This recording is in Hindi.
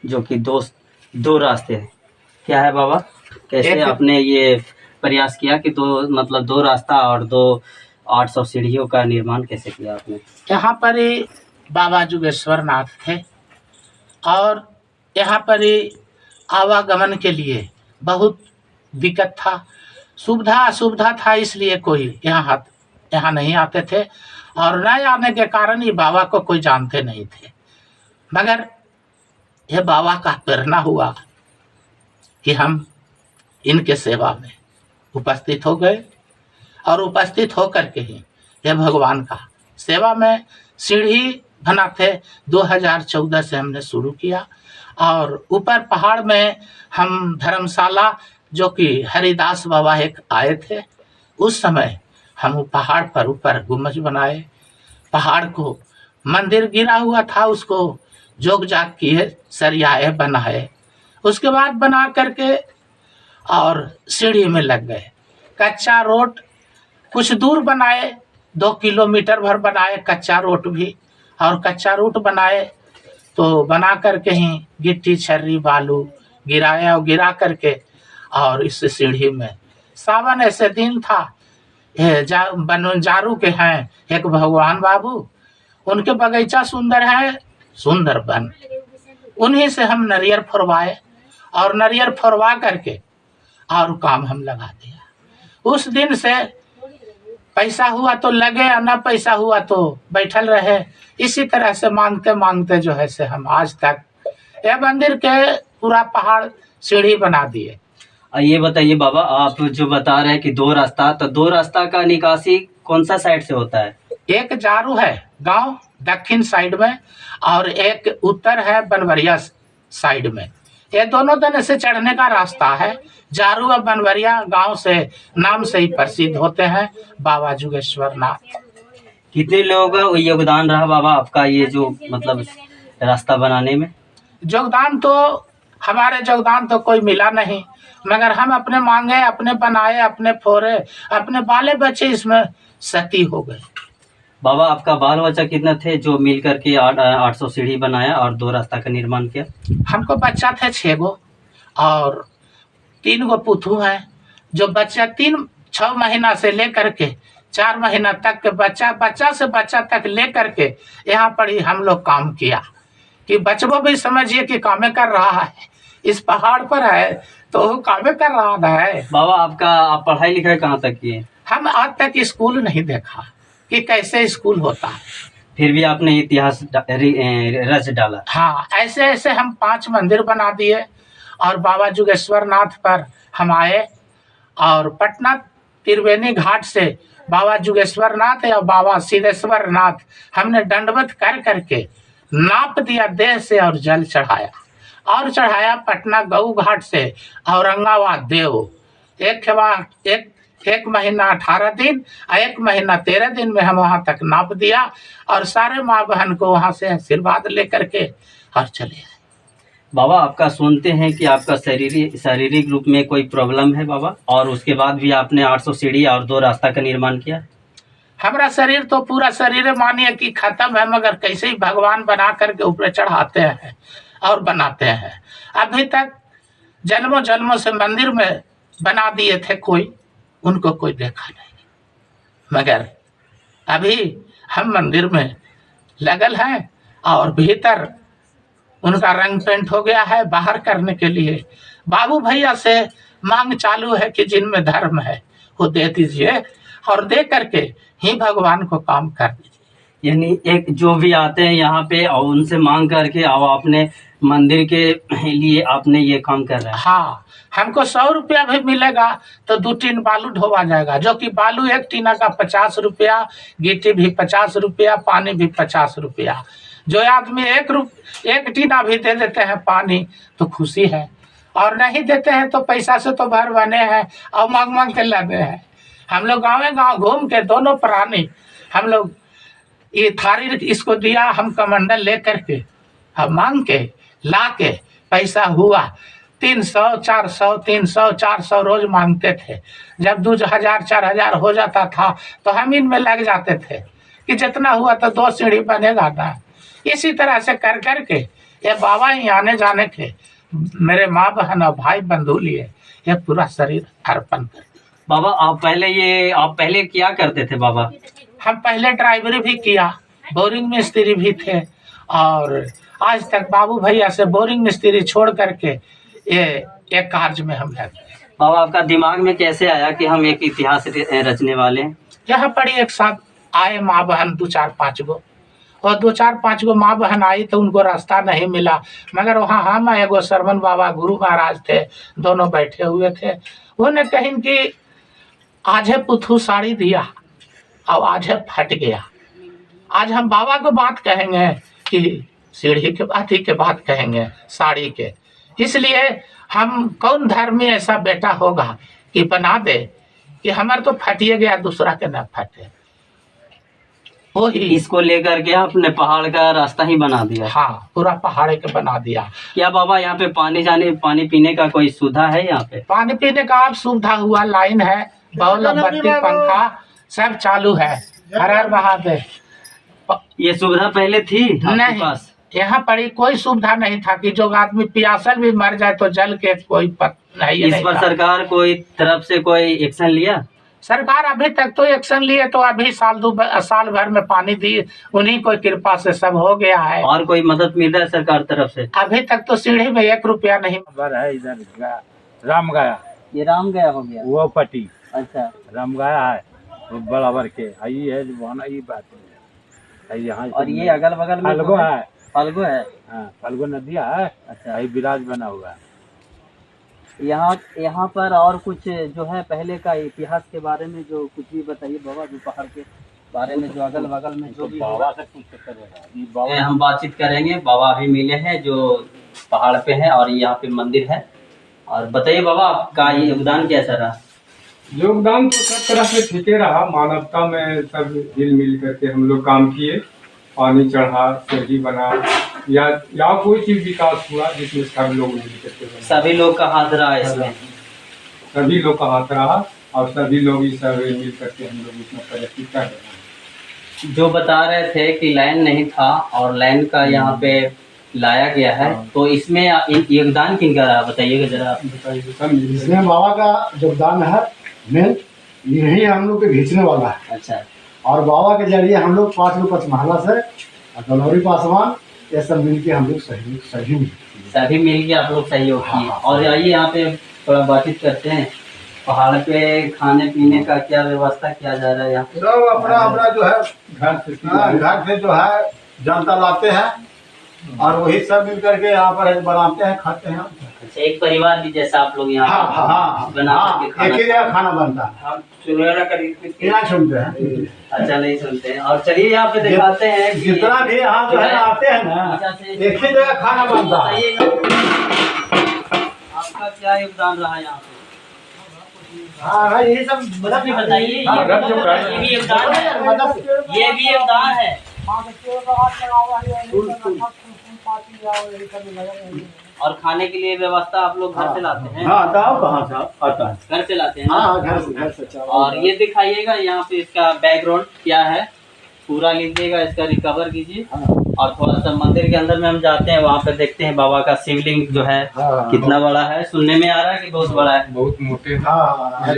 जो कि दो दो रास्ते हैं, क्या है बाबा? कैसे आपने ये प्रयास किया कि दो रास्ता और दो 800 सीढ़ियों का निर्माण कैसे किया आपने? यहाँ पर ही बाबा जुगेश्वर नाथ थे और यहाँ पर ही आवागमन के लिए बहुत दिक्कत था, सुविधा असुविधा था, इसलिए कोई यहाँ नहीं आते थे और न आने के कारण ये बाबा को कोई जानते नहीं थे। मगर यह बाबा का प्रेरणा हुआ कि हम इनके सेवा में उपस्थित हो गए और उपस्थित होकर के ही यह भगवान का सेवा में सीढ़ी बनाते 2014 से हमने शुरू किया और ऊपर पहाड़ में हम धर्मशाला जो कि हरिदास बाबा एक आए थे, उस समय हम पहाड़ पर ऊपर गुम्बज बनाए, पहाड़ को मंदिर गिरा हुआ था उसको जोग जाग किए, सरियाए बनाए, उसके बाद बना करके और सीढ़ी में लग गए। कच्चा रोड कुछ दूर बनाए, 2 किलोमीटर भर बनाए कच्चा रोड भी, और कच्चा रूट बनाए तो बना करके ही गिट्टी छर्री बालू गिराया और गिरा करके और इस सीढ़ी में सावन ऐसे दिन था, जारू के हैं एक भगवान बाबू, उनके बगीचा सुंदर है, सुंदर बन, उन्हीं से हम नारियल फोड़वाए और नारियल फोड़वा करके और काम हम लगा दिया। उस दिन से पैसा हुआ तो लगे और न पैसा हुआ तो बैठल रहे, इसी तरह से मांगते मांगते जो है से हम आज तक यह मंदिर के पूरा पहाड़ सीढ़ी बना दिए। ये बताइए बाबा, आप जो बता रहे हैं कि दो रास्ता, तो दो रास्ता का निकासी कौन सा साइड से होता है? एक जारू है गांव दक्षिण साइड में और एक उत्तर है बनवरिया साइड में, ये दोनों तरह से चढ़ने का रास्ता है। जारू और बनवरिया गांव से नाम से ही प्रसिद्ध होते हैं बाबा जुगेश्वर नाथ। कितने लोगों का योगदान रहा बाबा आपका ये जो मतलब रास्ता बनाने में? योगदान तो हमारे योगदान तो कोई मिला नहीं, मगर हम अपने मांगे, अपने बनाए, अपने फोड़े, अपने बाले बच्चे इसमें सती हो गए। बाबा आपका बाल बच्चा कितना थे जो मिल करके 800 सीढ़ी बनाया और दो रास्ता का निर्माण किया? हमको बच्चा थे 6 गो और 3 गो पुथू हैं। जो बच्चा 6 महीना से लेकर के 4 महीना तक के बच्चा से बच्चा तक लेकर के यहाँ पर ही हम लोग काम किया कि बच्चों भी समझिए कि कामे कर रहा है, इस पहाड़ पर है तो वो कामे कर रहा है। बाबा आप पढ़ाई लिखाई कहाँ तक किए? हम आज तक स्कूल नहीं देखा कि कैसे स्कूल होता है, फिर भी आपने इतिहास रच डाला। हाँ, ऐसे ऐसे हम 5 मंदिर बना दिए और बाबा जुगेश्वर नाथ पर हम आए और पटना त्रिवेणी घाट से बाबा जुगेश्वर नाथ या बाबा सिद्धेश्वर नाथ हमने दंडवत कर करके नाप दिया देह से और जल चढ़ाया पटना गऊ घाट से औरंगाबाद देव। एक महीना 18 दिन और 1 महीना 13 दिन में हम वहां तक नाप दिया और सारे माँ बहन को वहां से आशीर्वाद लेकर के और चले आए। बाबा आपका सुनते हैं कि आपका शारीरिक रूप में कोई प्रॉब्लम है बाबा, और उसके बाद भी आपने 800 सीढ़ी और 2 रास्ता का निर्माण किया? हमारा शरीर तो पूरा शरीर मानिए कि खत्म है, मगर कैसे ही भगवान बना करके ऊपर चढ़ाते हैं और बनाते हैं। अभी तक जन्मों जन्मों से मंदिर में बना दिए थे, कोई उनको कोई देखा नहीं, मगर अभी हम मंदिर में लगल हैं और भीतर उनका रंग पेंट हो गया है। बाहर करने के लिए बाबू भैया से मांग चालू है कि जिनमें धर्म है वो दे दीजिए और दे करके ही भगवान को काम कर दीजिए। यानी एक जो भी आते हैं यहाँ पे और उनसे मांग करके और आपने मंदिर के लिए आपने ये काम कर रहे हैं। हाँ, हमको 100 रुपया भी मिलेगा तो 2 टीन बालू ढोवा जाएगा, जो कि बालू एक टीना का 50 रुपया, गिट्टी भी 50 रुपया, पानी भी 50 रुपया। जो आदमी एक टीना भी दे देते हैं पानी तो खुशी है, और नहीं देते हैं तो पैसा से तो भर बने हैं और मांग मांग के लगे हैं। हम लोग गाँव घूम के दोनों प्राणी हम लोग ये थारी इसको दिया, हम कमंडल ले करके हम मांग के ला के पैसा हुआ 300 400 300 400 रोज मांगते थे। जब 2000 4000 हो जाता था तो हम इनमें लग जाते थे कि जितना हुआ तो 2 सीढ़ी बनेगा ना। इसी तरह से कर करके ये बाबा ही आने जाने के मेरे माँ बहन और भाई बंधु लिए ये पूरा शरीर अर्पण कर। बाबा आप पहले क्या करते थे बाबा? हम पहले ड्राइवरी भी किया, बोरिंग मिस्त्री भी थे, और आज तक बाबू भैया से बोरिंग मिस्त्री छोड़ करके ये एक कार्य में हम लगे। बाबा आपका दिमाग में कैसे आया कि हम एक इतिहास रचने वाले हैं? यहाँ पर एक साथ आए माँ बहन 2-4-5 गो, और 2-4-5 गो माँ बहन आई तो उनको रास्ता नहीं मिला, मगर वहाँ हम एगो सरवन बाबा गुरु महाराज थे, दोनों बैठे हुए थे। उन्होंने कहीं कि आधे पुथू साड़ी दिया और आधे फट गया। आज हम बाबा को बात कहेंगे कि सीढ़ी के बात ही के बात कहेंगे साड़ी के। इसलिए हम कौन धर्मी ऐसा बेटा होगा कि बना दे कि हमारे तो फटिए गया, दूसरा के न फटे। वो ही इसको लेकर के आपने पहाड़ का रास्ता ही बना दिया? हाँ, पूरा पहाड़ के बना दिया। क्या बाबा यहाँ पे पानी पीने का कोई सुविधा है? यहाँ पे पानी पीने का आप सुविधा हुआ, लाइन है, बॉल बत्ती पंखा सब चालू है। हर हर महादेव। ये सुविधा पहले थी आपके नहीं, पास? यहाँ पर कोई सुविधा नहीं था कि जो आदमी प्यासल भी मर जाए तो जल के कोई नहीं। इस पर सरकार कोई तरफ से कोई एक्शन लिया? सरकार अभी तक तो एक्शन लिए, तो अभी साल भर में पानी दी, उन्हीं को कृपा से सब हो गया है। और कोई मदद मिल रहा है सरकार तरफ से? अभी तक तो सीढ़ी में 1 रुपया नहीं। है इधर राम गया, ये राम गया हो गया वो पट्टी। अच्छा, राम गया है वो बराबर के आई है जो ये बात है यहाँ। और ये अगल बगल में फल्गु है, फाल्गु है। हाँ फल्गु नदिया है। अच्छा, यही विराज बना हुआ है। यहाँ पर और कुछ जो है पहले का इतिहास के बारे में जो कुछ भी बताइए बाबा, जो पहाड़ के बारे में, जो अगल बगल में जो भी बाबा से पूछ करेगा। है, हम बातचीत करेंगे। बाबा अभी मिले हैं जो पहाड़ पे हैं और यहाँ पे मंदिर है। और बताइए बाबा आपका ये योगदान कैसा रहा? योगदान तो सब तरह से ठीक रहा, मानवता में सब हिल मिल करके हम लोग काम किए। पानी चढ़ा, सीढ़ी बना, या कोई चीज विकास हुआ जिसमें सब लोग मिल करके बना। सभी लोग का हाथ रहा इसमें? सभी लोग का हाथ रहा और सभी लोग इस सब मिल करके हम लोग इसमें तरक्की कर रहे हैं। जो बता रहे थे कि लाइन नहीं था और लाइन का यहाँ पे लाया गया है, तो इसमें योगदान किनका रहा बताइएगा जरा। इसमें बाबा का योगदान है, मेन यही हम लोग के खींचने वाला है। अच्छा, और बाबा के जरिए हम लोग 5 लोग पचमहला से दलौरी पासवान ये सब मिल के हम लोग सभी मिल के आप लोग सहयोग किए। और आइए यहाँ पे थोड़ा बातचीत करते हैं। पहाड़ पे खाने पीने का क्या व्यवस्था किया जा रहा है यहाँ पे? सब अपना जो है घर से जो है जनता लाते हैं और वही सब मिल करके यहाँ पर बनाते हैं, खाते हैं। अच्छा, एक परिवार की जैसा आप लोग यहाँ बना के एक ही जगह खाना बनता है। हम सुनते सुनते हैं। अच्छा, नहीं सुनते हैं। और चलिए यहाँ पे दिखाते हैं कि जितना भी यहाँ जो है आते हैं ना, एक ही जगह खाना बनता है। आपका क्या योगदान रहा यहाँ पे? हाँ, यही सब मतलब भी बताइए। ये भी योगदान है, ये भी योगदान है। और खाने के लिए व्यवस्था आप लोग घर से लाते हैं? हाँ, दाव कहाँ से आता है? घर से लाते हैं? हाँ, घर से। और ये दिखाइएगा यहाँ पे इसका बैकग्राउंड क्या है, पूरा लीजिएगा, इसका रिकवर कीजिए। और थोड़ा सा मंदिर के अंदर में हम जाते हैं, वहाँ पे देखते हैं बाबा का शिवलिंग जो है कितना बड़ा है। सुनने में आ रहा है कि बहुत बड़ा है? बहुत मोटे। हाँ।